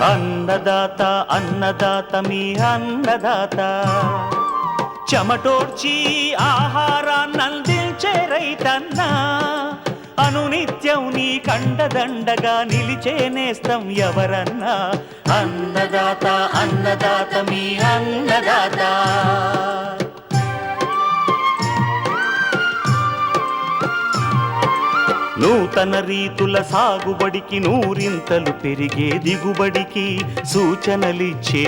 అన్నదాత అన్నదాత మీ అన్నదాత, చెమటోడ్చి ఆహారాన్నందించే రైతన్నా, అనునిత్యం నీ కండదండగా నిలిచే నేస్తం ఎవరన్నా. అన్నదాత అన్నదాత మీ అన్నదాత. నూతన రీతుల సాగుబడికి, నూరింతలు పెరిగే దిగుబడికి సూచనలిచ్చే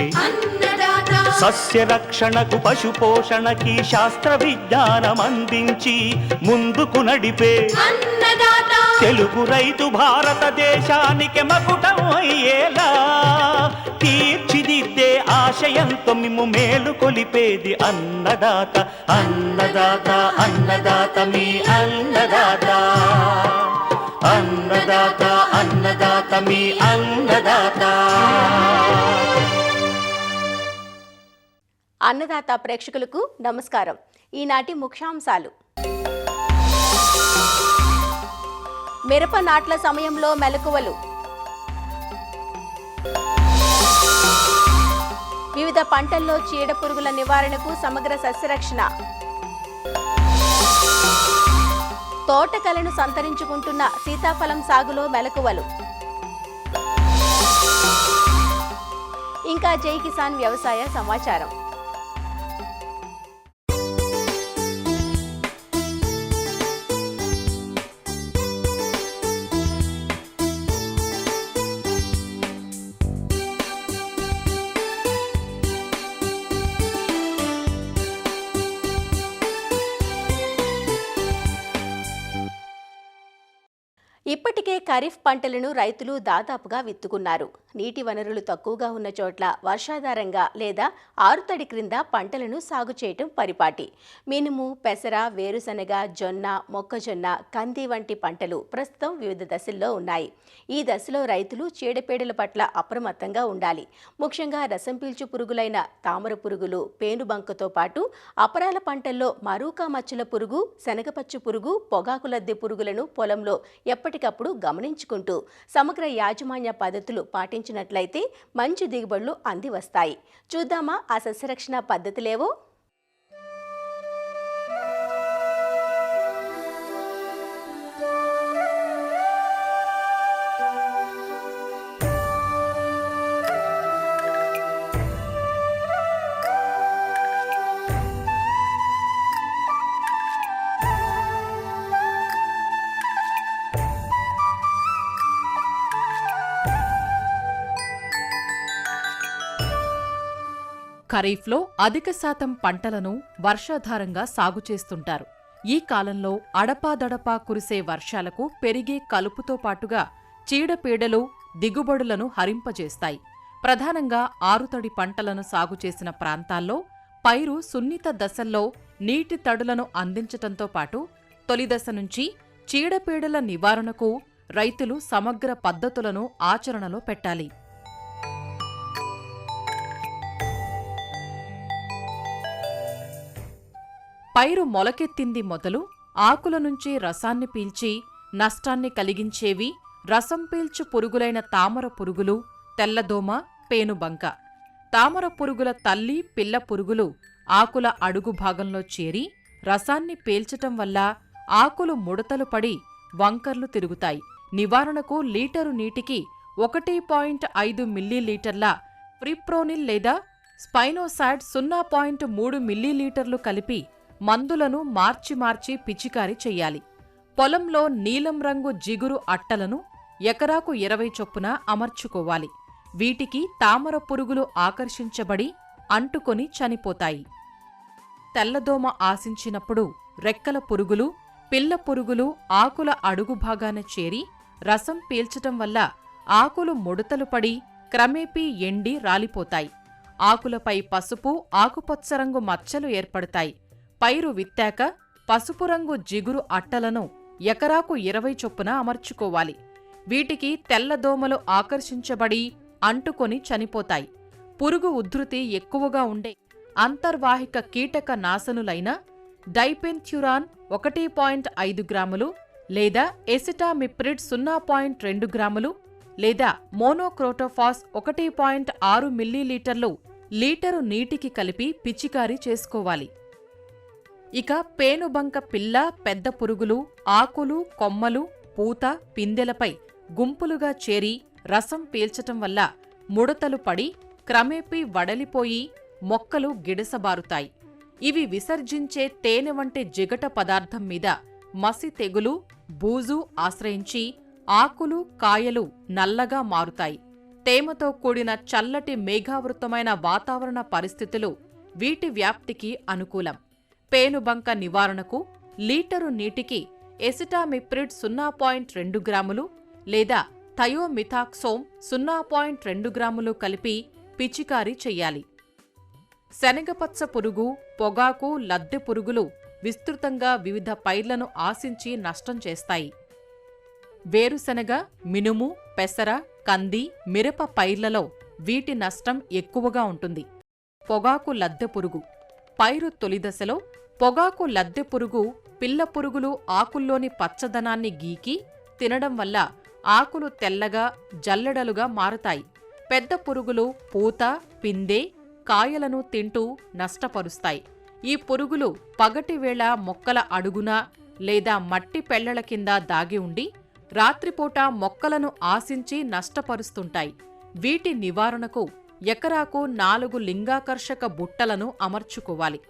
సస్య రక్షణకు, పశు పోషణకి శాస్త్ర విజ్ఞానం అందించి ముందుకు నడిపే తెలుగు రైతు భారతదేశానికి మకుటం అయ్యేలా తీర్చిదిద్దే ఆశయంతో మిమ్ము మేలు కొలిపేది అన్నదాత. అన్నదాత అన్నదాత మీ అన్నదాత. అన్నదాత అన్నదాత మీ అన్నదాత. అన్నదాత ప్రేక్షకులకు నమస్కారం. ఈనాటి ముఖ్యాంశాలు: మిరప నాట్ల సమయంలో మెలకువలు, వివిధ పంటల్లో చీడ పురుగుల నివారణకు సమగ్ర సస్యరక్షణ, తోటకలను సంతరించుకుంటున్న సీతాఫలం సాగులో మెలకువలు, ఇంకా జై కిసాన్ వ్యవసాయ సమాచారం. ఇప్పటికే ఖరీఫ్ పంటలను రైతులు దాదాపుగా విత్తుకున్నారు. నీటి వనరులు తక్కువగా ఉన్న చోట్ల వర్షాధారంగా లేదా ఆరుతడి క్రింద పంటలను సాగు చేయటం పరిపాటి. మినుము, పెసర, వేరుశనగ, జొన్న, మొక్కజొన్న, కంది వంటి పంటలు ప్రస్తుతం వివిధ దశల్లో ఉన్నాయి. ఈ దశలో రైతులు చీడపీడల పట్ల అప్రమత్తంగా ఉండాలి. ముఖ్యంగా రసం పీల్చు పురుగులైన తామర పురుగులు, పేనుబంకతో పాటు అపరాల పంటల్లో మరూకా మచ్చల పురుగు, శనగపచ్చు పురుగు, పొగాకు లద్దె పురుగులను పొలంలో ఎప్పటికప్పుడు గమనించుకుంటూ సమగ్ర యాజమాన్య పద్ధతులు పాటించినట్లయితే మంచి దిగుబడులు అంది వస్తాయి. చూద్దామా ఆ సస్యరక్షణ పద్ధతులేవో? ఖరీఫ్లో అధిక శాతం పంటలను వర్షాధారంగా సాగు చేస్తుంటారు. ఈ కాలంలో అడపాదడపా కురిసే వర్షాలకు పెరిగే కలుపుతో పాటుగా చీడపీడలు దిగుబడులను హరింపజేస్తాయి. ప్రధానంగా ఆరుతడి పంటలను సాగు చేసిన ప్రాంతాల్లో పైరు సున్నిత దశల్లో నీటి తడులను అందించటంతో పాటు తొలి దశ నుంచి చీడపీడల నివారణకు రైతులు సమగ్ర పద్ధతులను ఆచరణలో పెట్టాలి. పైరు మొలకెత్తింది మొదలు ఆకుల నుంచి రసాన్ని పీల్చి నష్టాన్ని కలిగించేవి రసం పీల్చు పురుగులైన తామర పురుగులు, తెల్లదోమ, పేనుబంక. తామర పురుగుల తల్లి, పిల్ల పురుగులు ఆకుల అడుగు భాగంలో చేరి రసాన్ని పీల్చటం వల్ల ఆకులు ముడతలు పడి వంకర్లు తిరుగుతాయి. నివారణకు లీటరు నీటికి 1.5 మిల్లీలీటర్ల ఫ్రిప్రోనిల్ లేదా స్పైనోసాడ్ 0.3 మిల్లీలీటర్లు కలిపి మందులను మార్చి పిచికారీ చెయ్యాలి. పొలంలో నీలం రంగు జిగురు అట్టలను ఎకరాకు 20 చొప్పున అమర్చుకోవాలి. వీటికి తామర పురుగులు ఆకర్షించబడి అంటుకొని చనిపోతాయి. తెల్లదోమ ఆశించినప్పుడు రెక్కల పురుగులు, పిల్ల పురుగులు ఆకుల అడుగు భాగాన చేరి రసం పీల్చటం వల్ల ఆకులు ముడతలు పడి క్రమేపీ ఎండి రాలిపోతాయి. ఆకులపై పసుపు, ఆకుపచ్చ రంగు మచ్చలు ఏర్పడతాయి. పైరు విత్తాక పసుపు రంగు జిగురు అట్టలను ఎకరాకు 20 చొప్పున అమర్చుకోవాలి. వీటికి తెల్లదోమలు ఆకర్షించబడి అంటుకొని చనిపోతాయి. పురుగు ఉధృతి ఎక్కువగా ఉండే అంతర్వాహిక కీటక నాశనులైన డైపెన్థ్యురాన్ 1.5 గ్రాములు లేదా ఎసిటామిప్రిడ్ 0.2 గ్రాములు లేదా మోనోక్రోటోఫాస్ 1.6 మిల్లీలీటర్లు లీటరు నీటికి కలిపి పిచికారీ చేసుకోవాలి. ఇక పేనుబంక పిల్ల, పెద్ద పురుగులు ఆకులు, కొమ్మలు, పూత, పిందెలపై గుంపులుగా చేరి రసం పీల్చటం వల్ల ముడతలు పడి క్రమేపీ వడలిపోయి మొక్కలు గిడసబారుతాయి. ఇవి విసర్జించే తేనె వంటి జిగట పదార్థం మీద మసి తెగులు, బూజు ఆశ్రయించి ఆకులు, కాయలు నల్లగా మారుతాయి. తేమతో కూడిన చల్లటి మేఘావృతమైన వాతావరణ పరిస్థితులు వీటి వ్యాప్తికి అనుకూలం. పేనుబంక నివారణకు లీటరు నీటికి ఎసిటామిప్రిడ్ 0.2 గ్రాములు లేదా థయోమిథాక్సోమ్ 0.2 గ్రాములు కలిపి పిచికారీ చెయ్యాలి. శనగపచ్చ పురుగు, పొగాకు, లద్దె పురుగులు విస్తృతంగా వివిధ పైర్లను ఆశించి నష్టం చేస్తాయి. వేరుశనగ, మినుము, పెసర, కంది, మిరప పైర్లలో వీటి నష్టం ఎక్కువగా ఉంటుంది. పొగాకు లద్దె పురుగు పైరు తొలిదశలో పొగాకు లద్దె పురుగు పిల్ల పురుగులు ఆకుల్లోని పచ్చదనాన్ని గీకి తినడం వల్ల ఆకులు తెల్లగా, జల్లెడలుగా మారతాయి. పెద్ద పురుగులు పూత, పిందె, కాయలను తింటూ నష్టపరుస్తాయి. ఈ పురుగులు పగటివేళ మొక్కల అడుగున లేదా మట్టి పెళ్లల కింద దాగి ఉండి రాత్రిపూట మొక్కలను ఆశించి నష్టపరుస్తుంటాయి. వీటి నివారణకు ఎకరాకు 4 లింగాకర్షక బుట్టలను అమర్చుకోవాలి.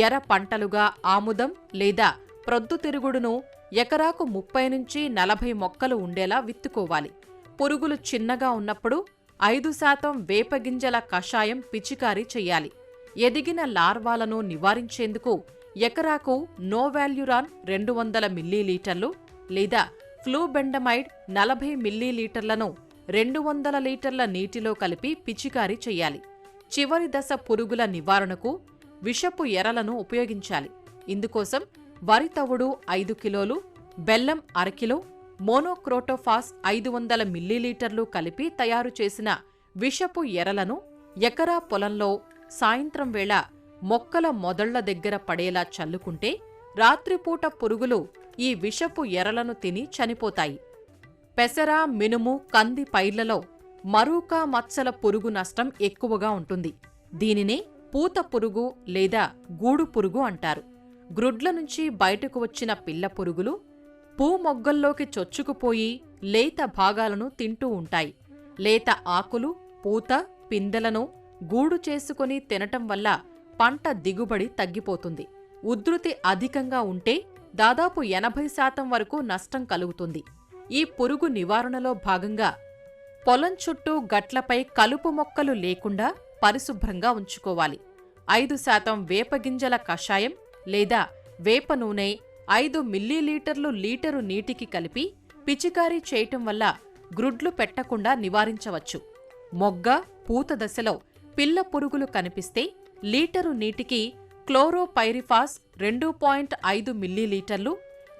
ఎర్ర పంటలుగా ఆముదం లేదా ప్రొద్దుతిరుగుడును ఎకరాకు 30 నుంచి 40 మొక్కలు ఉండేలా విత్తుకోవాలి. పురుగులు చిన్నగా ఉన్నప్పుడు 5% వేపగింజల కషాయం పిచికారీ చెయ్యాలి. ఎదిగిన లార్వాలను నివారించేందుకు ఎకరాకు నోవాల్యురాన్ 200 మిల్లీలీటర్లు లేదా ఫ్లూబెండమైడ్ 40 మిల్లీలీటర్లను 200 లీటర్ల నీటిలో కలిపి పిచికారీ చెయ్యాలి. చివరి దశ పురుగుల నివారణకు విషపు ఎరలను ఉపయోగించాలి. ఇందుకోసం వరి తవుడు 5 కిలోలు, బెల్లం 1/2 కిలో, మోనోక్రోటోఫాస్ 500 మిల్లీలీటర్లు కలిపి తయారు చేసిన విషపు ఎరలను ఎకరా పొలంలో సాయంత్రం వేళ మొక్కల మొదళ్ల దగ్గర పడేలా చల్లుకుంటే రాత్రిపూట పురుగులు ఈ విషపు ఎరలను తిని చనిపోతాయి. పెసర, మినుము, కంది పైర్లలో మరూకా మచ్చల పురుగు నష్టం ఎక్కువగా ఉంటుంది. దీనినే పూత పురుగు లేదా గూడు పురుగు అంటారు. గ్రుడ్ల నుంచి బయటకు వచ్చిన పిల్ల పురుగులు మొగ్గల్లోకి చొచ్చుకుపోయి లేత భాగాలను తింటూ ఉంటాయి. లేత ఆకులు, పూత, పిందెలను గూడు చేసుకుని తినటం వల్ల పంట దిగుబడి తగ్గిపోతుంది. ఉధృతి అధికంగా ఉంటే దాదాపు 80% వరకు నష్టం కలుగుతుంది. ఈ పురుగు నివారణలో భాగంగా పొలం చుట్టూ గట్లపై కలుపు మొక్కలు లేకుండా పరిశుభ్రంగా ఉంచుకోవాలి. 5% వేపగింజల కషాయం లేదా వేప నూనె 5 మిల్లీలీటర్లు లీటరు నీటికి కలిపి పిచికారీ చేయటం వల్ల గ్రుడ్లు పెట్టకుండా నివారించవచ్చు. మొగ్గ, పూత దశలో పిల్ల పురుగులు కనిపిస్తే లీటరు నీటికి క్లోరోపైరిఫాస్ 2.5 మిల్లీలీటర్లు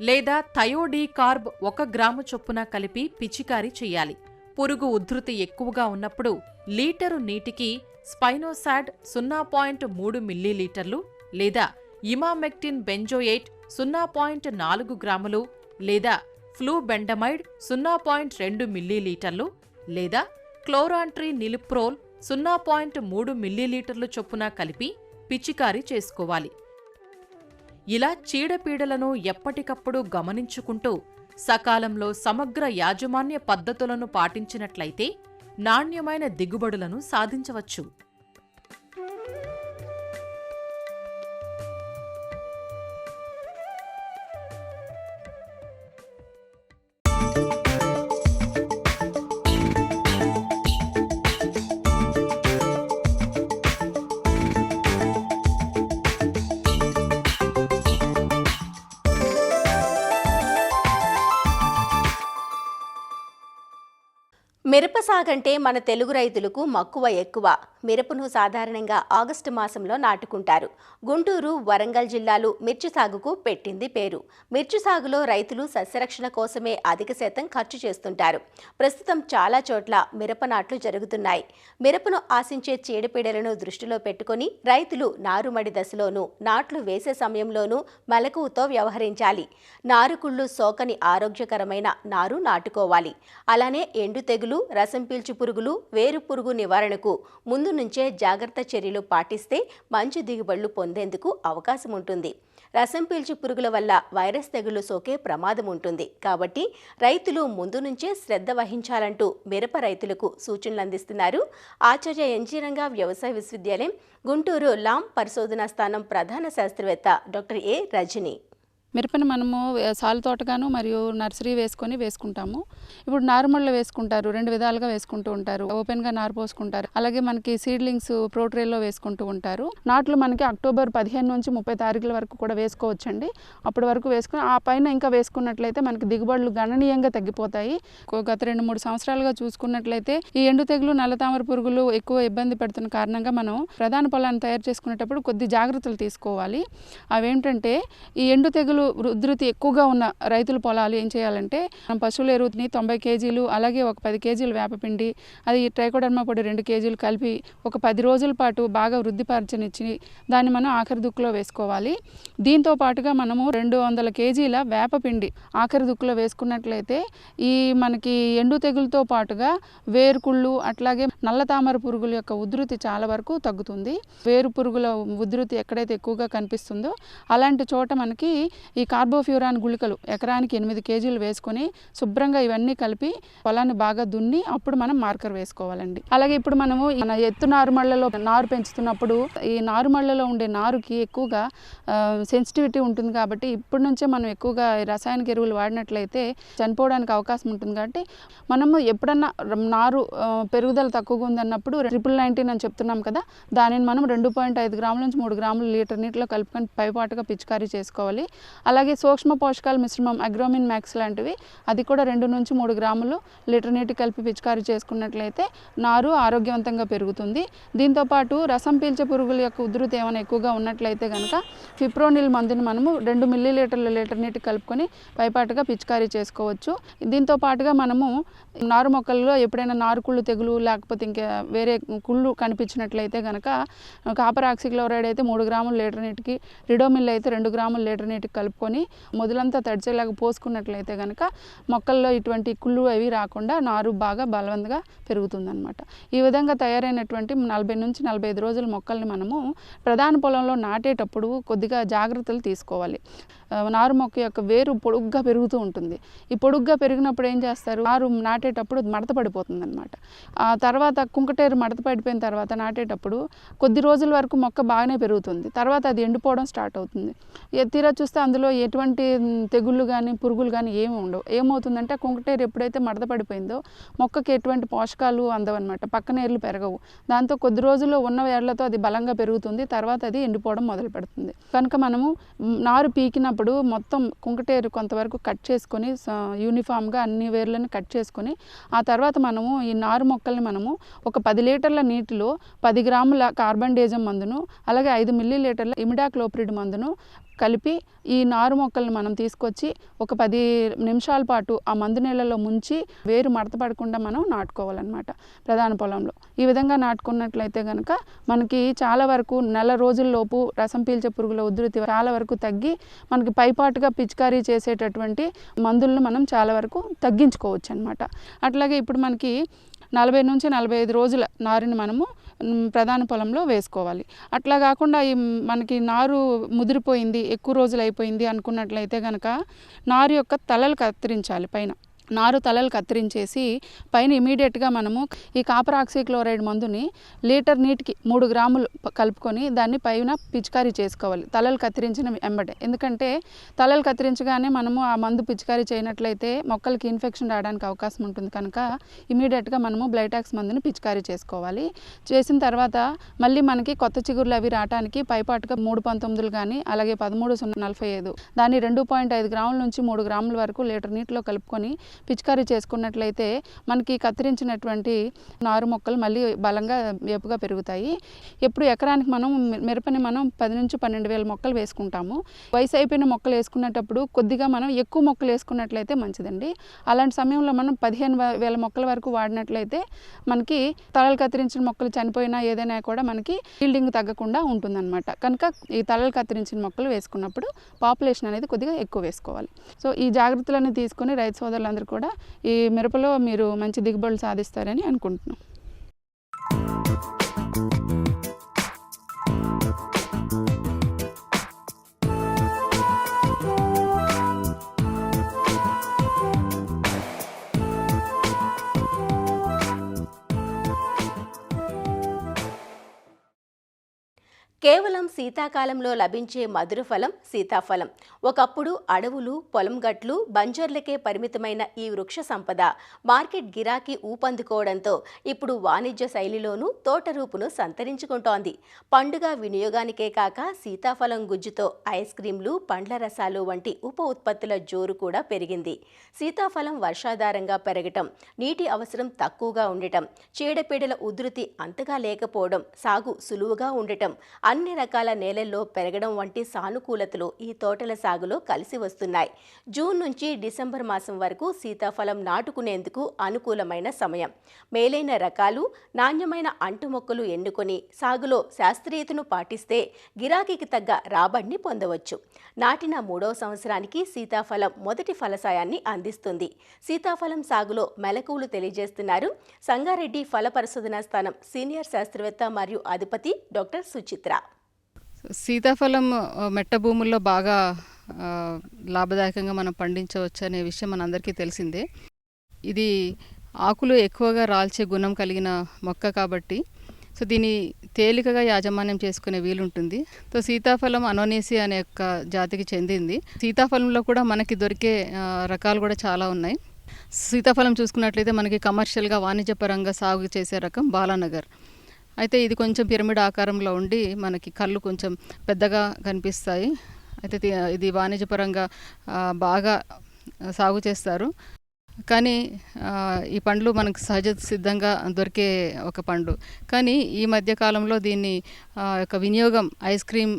లేదా థయోడీకార్బ్ 1 గ్రాము చొప్పున కలిపి పిచికారీ చెయ్యాలి. పురుగు ఉధృతి ఎక్కువగా ఉన్నప్పుడు లీటరు నీటికి స్పైనోసాడ్ 0.3 మిల్లీలీటర్లు లేదా ఇమామెక్టిన్ బెంజోయేట్ 0.4 గ్రాములు లేదా ఫ్లూబెండమైడ్ 0.2 మిల్లీలీటర్లు లేదా క్లోరాంట్రీ నిలిప్రోల్ 0.3 మిల్లీలీటర్లు చొప్పున కలిపి పిచికారీ చేసుకోవాలి. ఇలా చీడపీడలను ఎప్పటికప్పుడు గమనించుకుంటూ సకాలంలో సమగ్ర యాజమాన్య పద్ధతులను పాటించినట్లయితే నాణ్యమైన దిగుబడులను సాధించవచ్చు. మిరప సాగంటే మన తెలుగు రైతులకు మక్కువ ఎక్కువ. మిరపను సాధారణంగా ఆగస్టు మాసంలో నాటుకుంటారు. గుంటూరు, వరంగల్ జిల్లాలు మిర్చి సాగుకు పెట్టింది పేరు. మిర్చి సాగులో రైతులు సస్యరక్షణ కోసమే అధిక శాతం ఖర్చు చేస్తుంటారు. ప్రస్తుతం చాలా చోట్ల మిరప నాట్లు జరుగుతున్నాయి. మిరపను ఆశించే చీడపీడలను దృష్టిలో పెట్టుకుని రైతులు నారుమడి దశలోనూ నాట్లు వేసే సమయంలోనూ మెలకువతో వ్యవహరించాలి. నారుకుళ్ళు సోకని ఆరోగ్యకరమైన నారు నాటుకోవాలి. అలానే ఎండు తెగులు, రసం పీల్చు పురుగులు, వేరు పురుగు నివారణకు ముందు నుంచే జాగ్రత్త చర్యలు పాటిస్తే మంచి దిగుబడులు పొందేందుకు అవకాశం ఉంటుంది. రసం పీల్చు పురుగుల వల్ల వైరస్ తెగుళ్లు సోకే ప్రమాదం ఉంటుంది. కాబట్టి రైతులు ముందు నుంచే శ్రద్ధ వహించాలంటూ మిరప రైతులకు సూచనలు అందిస్తున్నారు ఆచార్య ఎన్జీ రంగా వ్యవసాయ విశ్వవిద్యాలయం గుంటూరు లాం పరిశోధనా స్థానం ప్రధాన శాస్త్రవేత్త డాక్టర్ ఏ రజని. మిరపను మనము సాలు తోటగాను మరియు నర్సరీ వేసుకుంటాము. ఇప్పుడు నారుమళ్ళలో వేసుకుంటారు, 2 విధాలుగా వేసుకుంటూ ఉంటారు. ఓపెన్గా నారు పోసుకుంటారు, అలాగే మనకి సీడ్లింగ్స్ ప్రోట్రేల్లో వేసుకుంటూ ఉంటారు. నాట్లు మనకి అక్టోబర్ 15 నుంచి 30 తారీఖుల వరకు కూడా వేసుకోవచ్చండి. అప్పటి వరకు వేసుకుని ఆ పైన ఇంకా వేసుకున్నట్లయితే మనకి దిగుబడులు గణనీయంగా తగ్గిపోతాయి. గత 2-3 సంవత్సరాలుగా చూసుకున్నట్లయితే ఈ ఎండు తెగులు, నల్లతామర పురుగులు ఎక్కువ ఇబ్బంది పెడుతున్న కారణంగా మనం ప్రధాన పొలాన్ని తయారు చేసుకునేటప్పుడు కొద్ది జాగ్రత్తలు తీసుకోవాలి. అవేంటంటే ఈ ఎండు తెగులు ఉధృతి ఎక్కువగా ఉన్న రైతుల పొలాలు ఏం చేయాలంటే పశువుల ఎరువుని 90 కేజీలు, అలాగే ఒక 10 కేజీలు వేపపిండి, అది ట్రైకోడర్మా పొడి 2 కేజీలు కలిపి ఒక 10 రోజుల పాటు బాగా వృద్ధిపరచనిచ్చి దాన్ని మనం ఆఖరి దుక్కులో వేసుకోవాలి. దీంతో పాటుగా మనము 200 కేజీల వేపపిండి ఆఖరి దుక్కులో వేసుకున్నట్లయితే ఈ మనకి ఎండు తెగులతో పాటుగా వేరుకుళ్ళు, అట్లాగే నల్ల తామర పురుగుల యొక్క ఉధృతి చాలా వరకు తగ్గుతుంది. వేరు పురుగుల ఉధృతి ఎక్కడైతే ఎక్కువగా కనిపిస్తుందో అలాంటి చోట మనకి ఈ కార్బోఫ్యూరాన్ గుళికలు ఎకరానికి 8 కేజీలు వేసుకొని శుభ్రంగా ఇవన్నీ కలిపి పొలాన్ని బాగా దున్ని అప్పుడు మనం మార్కర్ వేసుకోవాలండి. అలాగే ఇప్పుడు మనము మన ఎత్తు నారుమళ్లలో నారు పెంచుతున్నప్పుడు ఈ నారుమళ్లలో ఉండే నారుకి ఎక్కువగా సెన్సిటివిటీ ఉంటుంది. కాబట్టి ఇప్పటి నుంచే మనం ఎక్కువగా రసాయనిక ఎరువులు వాడినట్లయితే చనిపోవడానికి అవకాశం ఉంటుంది. కాబట్టి మనము ఎప్పుడన్నా నారు పెరుగుదల తక్కువగా ఉందన్నప్పుడు 1919 అని చెప్తున్నాం కదా, దానిని మనం 2.5 గ్రాముల నుంచి 3 గ్రాములు లీటర్ నీటిలో కలుపుకొని పైపాటుగా పిచికారీ చేసుకోవాలి. అలాగే సూక్ష్మ పోషకాల మిశ్రమం అగ్రోమిన్ మ్యాక్స్ లాంటివి అది కూడా 2 నుంచి 3 గ్రాములు లీటర్ నీటి కలిపి పిచికారీ చేసుకున్నట్లయితే నారు ఆరోగ్యవంతంగా పెరుగుతుంది. దీంతోపాటు రసం పీల్చే పురుగుల యొక్క ఉధృతి ఏమైనా ఎక్కువగా ఉన్నట్లయితే కనుక ఫిప్రోనిల్ మందుని మనము 2 మిల్లీలీటర్ల లీటర్ నీటి కలుపుకొని పైపాటుగా పిచికారీ చేసుకోవచ్చు. దీంతో పాటుగా మనము నారు మొక్కల్లో ఎప్పుడైనా నారుకుళ్ళు తెగులు లేకపోతే ఇంకా వేరే కుళ్ళు కనిపించినట్లయితే కనుక కాపర్ ఆక్సిక్లోరైడ్ అయితే 3 గ్రాముల లీటర్ నీటికి, రిడోమిల్ అయితే 2 గ్రాముల లీటర్ నీటికి కలుపుకొని మొదలంతా తడిచేలాగా పోసుకున్నట్లయితే కనుక మొక్కల్లో ఇటువంటి కుళ్ళు అవి రాకుండా నారు బాగా బలవంతంగా పెరుగుతుందన్నమాట. ఈ విధంగా తయారైనటువంటి 40 నుంచి 45 రోజుల మొక్కల్ని మనము ప్రధాన పొలంలో నాటేటప్పుడు కొద్దిగా జాగ్రత్తలు తీసుకోవాలి. నారు మొక్క యొక్క వేరు పొడుగ్గా పెరుగుతూ ఉంటుంది. ఈ పొడుగ్గా పెరిగినప్పుడు ఏం చేస్తారు, నారు నాటేటప్పుడు మడత పడిపోతుంది అనమాట. ఆ తర్వాత కుంకటేరు మడత పడిపోయిన తర్వాత నాటేటప్పుడు కొద్ది రోజుల వరకు మొక్క బాగానే పెరుగుతుంది. తర్వాత అది ఎండిపోవడం స్టార్ట్ అవుతుంది. తీరా చూస్తే అందులో ఎటువంటి తెగుళ్ళు కానీ పురుగులు కానీ ఏమి ఉండవు. ఏమవుతుందంటే కుంకటేరు ఎప్పుడైతే మడత పడిపోయిందో మొక్కకి ఎటువంటి పోషకాలు అందవన్నమాట, పక్కన ఏర్లు పెరగవు. దాంతో కొద్ది రోజుల్లో ఉన్న వేర్లతో అది బలంగా పెరుగుతుంది. తర్వాత అది ఎండిపోవడం మొదలు పెడుతుంది. కనుక మనము నారు పీకినప్పుడు మొత్తం కుంకటేరు కొంతవరకు కట్ చేసుకొని యూనిఫామ్గా అన్ని వేర్లను కట్ చేసుకొని ఆ తర్వాత మనము ఈ నారు మొక్కల్ని మనము ఒక 10 లీటర్ల నీటిలో 10 గ్రాముల కార్బన్ డేజం మందును, అలాగే 5 మిల్లీలీటర్ల ఇమిడాక్లోప్రిడ్ మందును కలిపి ఈ నారు మొక్కల్ని మనం తీసుకొచ్చి ఒక 10 నిమిషాల పాటు ఆ మందు నీళ్ళలో ముంచి వేరు మడత పడకుండా మనం నాటుకోవాలన్నమాట ప్రధాన పొలంలో. ఈ విధంగా నాటుకున్నట్లయితే కనుక మనకి చాలా వరకు నెల రోజుల్లోపు రసం పీల్చే పురుగుల ఉధృతి చాలా వరకు తగ్గి మనకి పైపాటుగా పిచికారీ చేసేటటువంటి మందులను మనం చాలా వరకు తగ్గించుకోవచ్చు అన్నమాట. అట్లాగే ఇప్పుడు మనకి 40 నుంచి 45 రోజుల నారుని మనము ప్రధాన పొలంలో వేసుకోవాలి. అట్లా కాకుండా మనకి నారు ముదిరిపోయింది, ఎక్కువ రోజులు అయిపోయింది అనుకున్నట్లయితే కనుక నారు యొక్క తలలు కత్తిరించాలి. పైన నారు తలలు కత్తిరించేసి పైన ఇమీడియట్గా మనము ఈ కాపర్ ఆక్సిక్లోరైడ్ మందుని లీటర్ నీటికి 3 గ్రాములు కలుపుకొని దాన్ని పైన పిచికారీ చేసుకోవాలి తలలు కత్తిరించిన వెంబడే. ఎందుకంటే తలలు కత్తిరించగానే మనము ఆ మందు పిచికారీ చేయనట్లయితే మొక్కలకి ఇన్ఫెక్షన్ రావడానికి అవకాశం ఉంటుంది. కనుక ఇమీడియట్గా మనము బ్లైటాక్స్ మందుని పిచికారీ చేసుకోవాలి. చేసిన తర్వాత మళ్ళీ మనకి కొత్త చిగుర్లు అవి రావడానికి పైపాటుగా 319 కానీ అలాగే 13-045 దాన్ని 2.5 గ్రాముల నుంచి 3 గ్రాముల వరకు లీటర్ నీటిలో కలుపుకొని పిచికారీ చేసుకున్నట్లయితే మనకి కత్తిరించినటువంటి నారు మొక్కలు మళ్ళీ బలంగా వేపుగా పెరుగుతాయి. ఎప్పుడు ఎకరానికి మనం మిరపని మనం 10 నుంచి 12,000 మొక్కలు వేసుకుంటాము. వయసు అయిపోయిన మొక్కలు వేసుకునేటప్పుడు కొద్దిగా మనం ఎక్కువ మొక్కలు వేసుకున్నట్లయితే మంచిదండి. అలాంటి సమయంలో మనం 15,000 మొక్కల వరకు వాడినట్లయితే మనకి తలలు కత్తిరించిన మొక్కలు చనిపోయినా ఏదైనా కూడా మనకి ఈల్డింగ్ తగ్గకుండా ఉంటుందన్నమాట. కనుక ఈ తలలు కత్తిరించిన మొక్కలు వేసుకున్నప్పుడు పాపులేషన్ అనేది కొద్దిగా ఎక్కువ వేసుకోవాలి. సో ఈ జాగ్రత్తలన్నీ తీసుకొని రైతు సోదరులందరూ రైతులందరూ కూడా ఈ మిరపలో మీరు మంచి దిగుబడులు సాధిస్తారని అనుకుంటున్నాం. కేవలం శీతాకాలంలో లభించే మధుర ఫలం సీతాఫలం. ఒకప్పుడు అడవులు, పొలం గట్లు, బంజర్లకే పరిమితమైన ఈ వృక్ష సంపద మార్కెట్ గిరాకీ ఊపందుకోవడంతో ఇప్పుడు వాణిజ్య శైలిలోనూ తోట రూపును సంతరించుకుంటోంది. పండుగ వినియోగానికే కాక సీతాఫలం గుజ్జుతో ఐస్ క్రీంలు, పండ్ల రసాలు వంటి ఉప ఉత్పత్తుల జోరు కూడా పెరిగింది. సీతాఫలం వర్షాధారంగా పెరగటం, నీటి అవసరం తక్కువగా ఉండటం, చీడపీడల ఉధృతి అంతగా లేకపోవడం, సాగు సులువుగా ఉండటం, అన్ని రకాల నేలల్లో పెరగడం వంటి సానుకూలతలు ఈ తోటల సాగులో కలిసి వస్తున్నాయి. జూన్ నుంచి డిసెంబర్ మాసం వరకు సీతాఫలం నాటుకునేందుకు అనుకూలమైన సమయం. మేలైన రకాలు, నాణ్యమైన అంటు మొక్కలు ఎన్నుకొని సాగులో శాస్త్రీయతను పాటిస్తే గిరాకీకి తగ్గ రాబడిని పొందవచ్చు. నాటిన 3వ సంవత్సరానికి సీతాఫలం మొదటి ఫలసాయాన్ని అందిస్తుంది. సీతాఫలం సాగులో మెలకువలు తెలియజేస్తున్నారు సంగారెడ్డి ఫల పరిశోధనా స్థానం సీనియర్ శాస్త్రవేత్త మరియు అధిపతి డాక్టర్ సుచిత్ర. సీతాఫలం మెట్ట భూముల్లో బాగా లాభదాయకంగా మనం పండించవచ్చు అనే విషయం మనందరికీ తెలిసిందే. ఇది ఆకులు ఎక్కువగా రాల్చే గుణం కలిగిన మొక్క కాబట్టి దీన్ని తేలికగా యాజమాన్యం చేసుకునే వీలుంటుంది. సీతాఫలం అనోనేసి అనే యొక్క జాతికి చెందింది. సీతాఫలంలో కూడా మనకి దొరికే రకాలు కూడా చాలా ఉన్నాయి. సీతాఫలం చూసుకున్నట్లయితే మనకి కమర్షియల్గా వాణిజ్యపరంగా సాగు చేసే రకం బాలానగర్. అయితే ఇది కొంచెం పిరమిడ్ ఆకారంలో ఉండి మనకి కళ్ళు కొంచెం పెద్దగా కనిపిస్తాయి. అయితే ఇది వాణిజ్యపరంగా బాగా సాగు చేస్తారు. కానీ ఈ పండ్లు మనకు సహజ సిద్ధంగా దొరికే ఒక పండు. కానీ ఈ మధ్య కాలంలో దీన్ని యొక్క వినియోగం ఐస్ క్రీమ్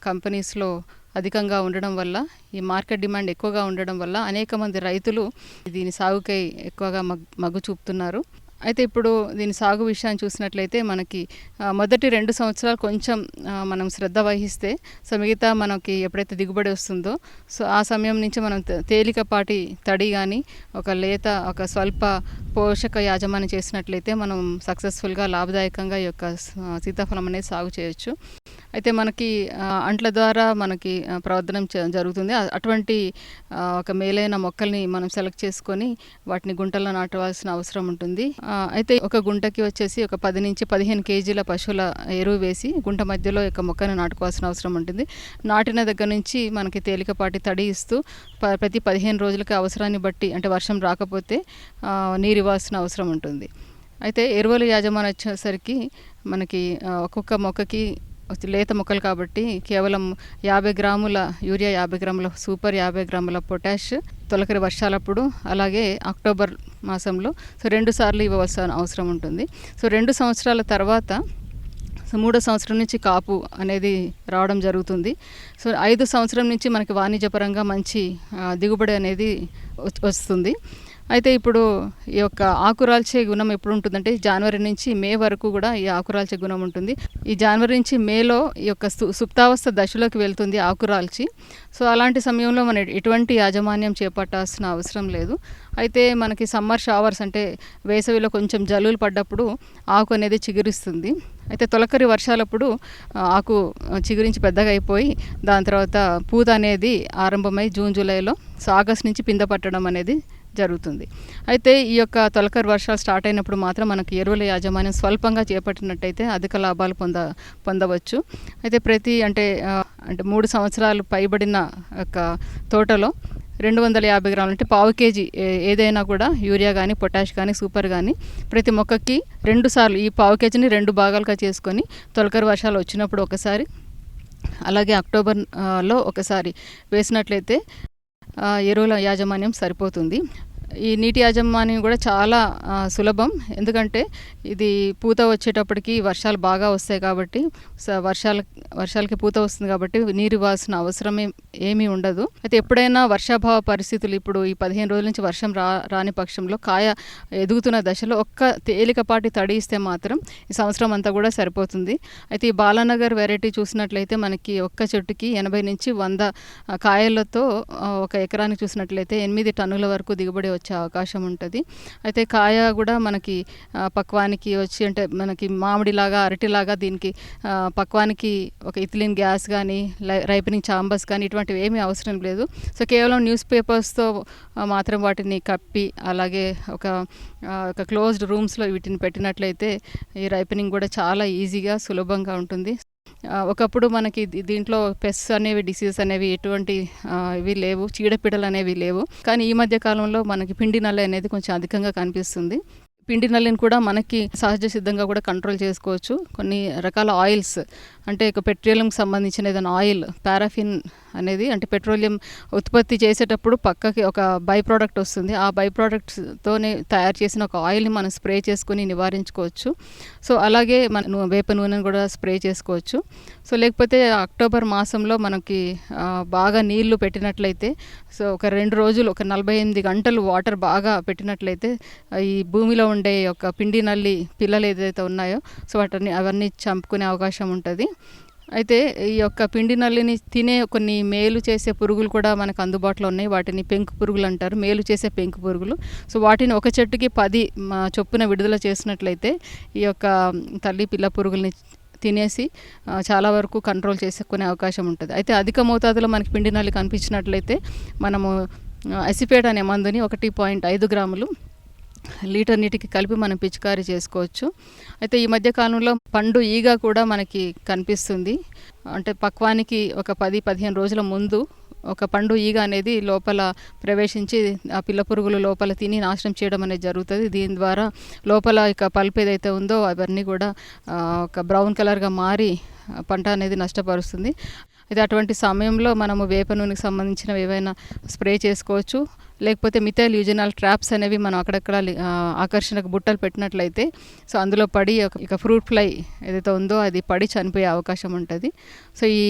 కంపెనీస్లో అధికంగా ఉండడం వల్ల, ఈ మార్కెట్ డిమాండ్ ఎక్కువగా ఉండడం వల్ల అనేక మంది రైతులు దీని సాగుకై ఎక్కువగా మగ్గు చూపుతున్నారు. అయితే ఇప్పుడు దీని సాగు విషయాన్ని చూసినట్లయితే మనకి మొదటి 2 సంవత్సరాలు కొంచెం మనం శ్రద్ధ వహిస్తే మిగతా మనకి ఎప్పుడైతే దిగుబడి వస్తుందో ఆ సమయం నుంచి మనం తేలికపాటి తడి కానీ ఒక స్వల్ప పోషక యాజమాన్యం చేసినట్లయితే మనం సక్సెస్ఫుల్గా లాభదాయకంగా ఈ యొక్క సీతాఫలం అనేది సాగు చేయొచ్చు. అయితే మనకి అంట్ల ద్వారా మనకి ప్రవర్ధనం జరుగుతుంది. అటువంటి ఒక మేలైన మొక్కల్ని మనం సెలెక్ట్ చేసుకొని వాటిని గుంటల్లో నాటవలసిన అవసరం ఉంటుంది. అయితే ఒక గుంటకి వచ్చేసి ఒక 10 నుంచి 15 కేజీల పశువుల ఎరువు వేసి గుంట మధ్యలో యొక్క మొక్కను నాటుకోవాల్సిన అవసరం ఉంటుంది. నాటిన దగ్గర నుంచి మనకి తేలికపాటి తడి ఇస్తూ ప్రతి 15 రోజులకి అవసరాన్ని బట్టి, అంటే వర్షం రాకపోతే నీరు ఇవ్వాల్సిన అవసరం ఉంటుంది. అయితే ఎరువుల యాజమాన్యం వచ్చేసరికి మనకి ఒక్కొక్క మొక్కకి లేత మొక్కలు కాబట్టి కేవలం 50 గ్రాముల యూరియా, 50 గ్రాముల సూపర్, 50 గ్రాముల పొటాష్ తొలకరి వర్షాలప్పుడు, అలాగే అక్టోబర్ మాసంలో 2 సార్లు ఇవ్వవలసిన అవసరం ఉంటుంది. 2 సంవత్సరాల తర్వాత 3వ సంవత్సరం నుంచి కాపు అనేది రావడం జరుగుతుంది. 5వ సంవత్సరం నుంచి మనకి వాణిజ్యపరంగా మంచి దిగుబడి అనేది వస్తుంది. అయితే ఇప్పుడు ఈ యొక్క ఆకురాల్చే గుణం ఎప్పుడు ఉంటుందంటే జనవరి నుంచి మే వరకు కూడా ఈ ఆకురాల్చే గుణం ఉంటుంది. ఈ జనవరి నుంచి మేలో ఈ యొక్క సుప్తావస్థ దశలోకి వెళ్తుంది ఆకురాల్చి. అలాంటి సమయంలో మనం ఎటువంటి యాజమాన్యం చేపట్టాల్సిన అవసరం లేదు. అయితే మనకి సమ్మర్ షవర్స్ అంటే వేసవిలో కొంచెం జల్లులు పడ్డప్పుడు ఆకు అనేది చిగురిస్తుంది. అయితే తొలకరి వర్షాలప్పుడు ఆకు చిగురించి పెద్దగా అయిపోయి దాని తర్వాత పూత అనేది ఆరంభమై జూన్ జూలైలో ఆగస్ట్ నుంచి పిందె పట్టడం అనేది జరుగుతుంది. అయితే ఈ యొక్క తొలకరి వర్షాలు స్టార్ట్ అయినప్పుడు మాత్రం మనకి ఎరువుల యాజమాన్యం స్వల్పంగా చేపట్టినట్టయితే అధిక లాభాలు పొందవచ్చు. అయితే అంటే 3 సంవత్సరాలు పైబడిన యొక్క తోటలో 250 గ్రాములు అంటే పావు కేజీ ఏదైనా కూడా యూరియా కానీ, పొటాష్ కానీ, సూపర్ కానీ ప్రతి మొక్కకి 2 సార్లు ఈ పావు కేజీని 2 భాగాలుగా చేసుకొని తొలకరి వర్షాలు వచ్చినప్పుడు ఒకసారి, అలాగే అక్టోబర్లో ఒకసారి వేసినట్లయితే ఎరువుల యాజమాన్యం సరిపోతుంది. ఈ నీటి యాజమాన్యం కూడా చాలా సులభం. ఎందుకంటే ఇది పూత వచ్చేటప్పటికి వర్షాలు బాగా వస్తాయి కాబట్టి వర్షాలకి పూత వస్తుంది కాబట్టి నీరు ఇవ్వాల్సిన అవసరం ఏమీ ఉండదు. అయితే ఎప్పుడైనా వర్షాభావ పరిస్థితులు, ఇప్పుడు ఈ 15 రోజుల నుంచి వర్షం రాని పక్షంలో కాయ ఎదుగుతున్న దశలో ఒక్క తేలికపాటి తడి ఇస్తే మాత్రం ఈ సంవత్సరం అంతా కూడా సరిపోతుంది. అయితే ఈ బాలానగర్ వెరైటీ చూసినట్లయితే మనకి ఒక్క చెట్టుకి 80 నుంచి 100 కాయలతో ఒక ఎకరానికి చూసినట్లయితే 8 టన్నుల వరకు దిగుబడి వచ్చే అవకాశం ఉంటుంది. అయితే కాయ కూడా మనకి పక్వానికి వచ్చి, అంటే మనకి మామిడిలాగా అరటిలాగా దీనికి పక్వానికి ఒక ఇథిలిన్ గ్యాస్ కానీ రైపనింగ్ ఛాంబర్స్ కానీ ఇటువంటివి ఏమీ అవసరం లేదు. సో కేవలం న్యూస్ పేపర్స్తో మాత్రం వాటిని కప్పి అలాగే ఒక క్లోజ్డ్ రూమ్స్లో వీటిని పెట్టినట్లయితే ఈ రైపనింగ్ కూడా చాలా ఈజీగా సులభంగా ఉంటుంది. ఒకప్పుడు మనకి దీంట్లో పెస్ట్స్ అనేవి, డిసీజెస్ అనేవి ఎటువంటి ఇవి లేవు, చీడపీడలు అనేవి లేవు. కానీ ఈ మధ్య కాలంలో మనకి పిండి నల్లి అనేది కొంచెం అధికంగా కనిపిస్తుంది. పిండి నల్లిని కూడా మనకి సహజ సిద్ధంగా కూడా కంట్రోల్ చేసుకోవచ్చు. కొన్ని రకాల ఆయిల్స్, అంటే పెట్రోలియంకి సంబంధించిన ఏదైనా ఆయిల్, పారాఫిన్ అనేది, అంటే పెట్రోలియం ఉత్పత్తి చేసేటప్పుడు పక్కకి ఒక బై ప్రోడక్ట్ వస్తుంది. ఆ బై ప్రోడక్ట్స్తోనే తయారు చేసిన ఒక ఆయిల్ని మనం స్ప్రే చేసుకొని నివారించుకోవచ్చు. సో అలాగే మనం వేప నూనెను కూడా స్ప్రే చేసుకోవచ్చు. సో లేకపోతే అక్టోబర్ మాసంలో మనకి బాగా నీళ్లు పెట్టినట్లయితే, సో ఒక 2 రోజులు ఒక 48 గంటలు వాటర్ బాగా పెట్టినట్లయితే ఈ భూమిలో ఉండే ఒక పిండి నల్లి పిల్లలు ఏదైతే ఉన్నాయో సో అవన్నీ చంపుకునే అవకాశం ఉంటుంది. అయితే ఈ యొక్క పిండి నల్లిని తినే కొన్ని మేలు చేసే పురుగులు కూడా మనకు అందుబాటులో ఉన్నాయి. వాటిని పెంకు పురుగులు అంటారు, మేలు చేసే పెంకు పురుగులు. సో వాటిని ఒక చెట్టుకి 10 చొప్పున విడుదల చేసినట్లయితే ఈ యొక్క తల్లి పిల్ల పురుగుల్ని తినేసి చాలా వరకు కంట్రోల్ చేసుకునే అవకాశం ఉంటుంది. అయితే అధిక మోతాదులో మనకి పిండి నల్లి కనిపించినట్లయితే మనము అసిఫేట్ అనే మందుని 1.5 గ్రాములు లీటర్ నీటికి కలిపి మనం పిచికారీ చేసుకోవచ్చు. అయితే ఈ మధ్య కాలంలో పండు ఈగ కూడా మనకి కనిపిస్తుంది. అంటే పక్వానికి ఒక 10-15 రోజుల ముందు ఒక పండు ఈగ అనేది లోపల ప్రవేశించి ఆ పిల్ల పురుగులు లోపల తిని నాశనం చేయడం అనేది జరుగుతుంది. దీని ద్వారా లోపల ఇక పల్ప్ ఏదైతే ఉందో అవన్నీ కూడా ఒక బ్రౌన్ కలర్గా మారి పంట అనేది నష్టపరుస్తుంది. అయితే అటువంటి సమయంలో మనము వేప నూనెకి సంబంధించినవి ఏవైనా స్ప్రే చేసుకోవచ్చు. లేకపోతే మిథైల్ యూజనల్ ట్రాప్స్ అనేవి మనం అక్కడక్కడ ఆకర్షణకు బుట్టలు పెట్టినట్లయితే సో అందులో పడి ఇక ఫ్రూట్ ఫ్లై ఏదైతే ఉందో అది పడి చనిపోయే అవకాశం ఉంటుంది. సో ఈ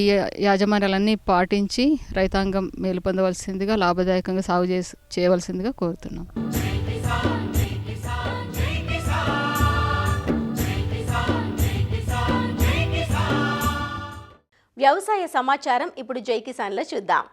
యాజమాన్యాలన్నీ పాటించి రైతాంగం మేలు పొందవలసిందిగా, లాభదాయకంగా సాగు చేయవలసిందిగా కోరుతున్నాం. వ్యవసాయ సమాచారం ఇప్పుడు జై కిసాన్లో చూద్దాం.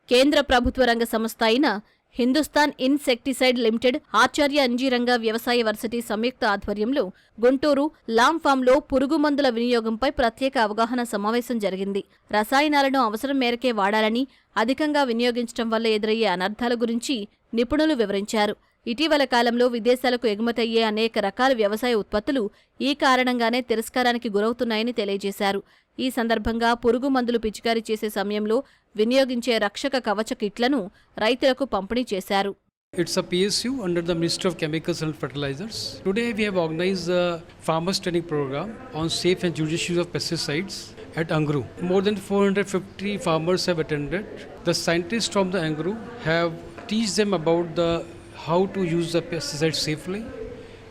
కేంద్ర ప్రభుత్వ రంగ సంస్థ అయిన హిందుస్థాన్ ఇన్సెక్టిసైడ్ లిమిటెడ్, ఆచార్య అంజీరంగ వ్యవసాయ వర్సిటీ సంయుక్త ఆధ్వర్యంలో గుంటూరు లామ్ ఫామ్లో పురుగు మందుల వినియోగంపై ప్రత్యేక అవగాహన సమావేశం జరిగింది. రసాయనాలను అవసరం మేరకే వాడాలని, అధికంగా వినియోగించడం వల్ల ఎదురయ్యే అనర్థాల గురించి నిపుణులు వివరించారు. ఇటీవల కాలంలో విదేశాలకు ఎగుమతయ్యే అనేక రకాల వ్యవసాయ ఉత్పత్తులు ఈ కారణంగానే తిరస్కారానికి గురవుతున్నాయని తెలియజేశారు. ఈ సందర్భంగా పురుగు మందులు పిచికారీ చేసే సమయంలో వినియోగించే రక్షక కవచ కిట్లను రైతులకు పంపిణీ చేశారు. It's a PSU under the Ministry of Chemicals and Fertilizers. Today we have organized a farmers training program on safe and judicious use of pesticides at Angru. More than 450 farmers have attended. The scientists from the Angru have teach them about how to use the pesticides safely.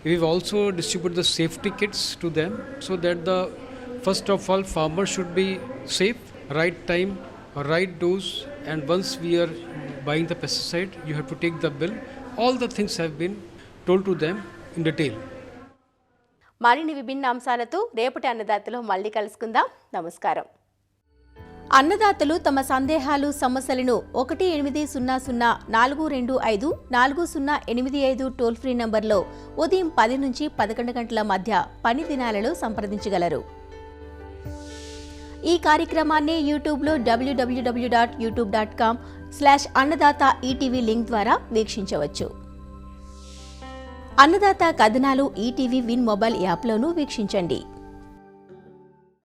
We've also distributed the safety kits to them so that first of all, farmers should be safe, right time, right dose, and once we are buying the pesticide, you have to take the bill. All the things have been told to them in detail. మరిన్ని విభిన్న అంశాలతో రేపటి అన్నదాతలో మళ్ళీ కలుసుకుందాం. నమస్కారం. అన్నదాతలు తమ సందేహాలు, సమస్యలను 1-800-425-4085 టోల్ ఫ్రీ నంబర్లో ఉదయం 10 నుంచి 11 గంటల మధ్య పని దినాలలో సంప్రదించగలరు. ఈ కార్యక్రమాన్ని యూట్యూబ్లో www.youtube.com/అన్నదాత ఈటీవీ లింక్ ద్వారా వీక్షించవచ్చు. అన్నదాత కథనాలు ఈటీవీ విన్ మొబైల్ యాప్లోనూ వీక్షించండి.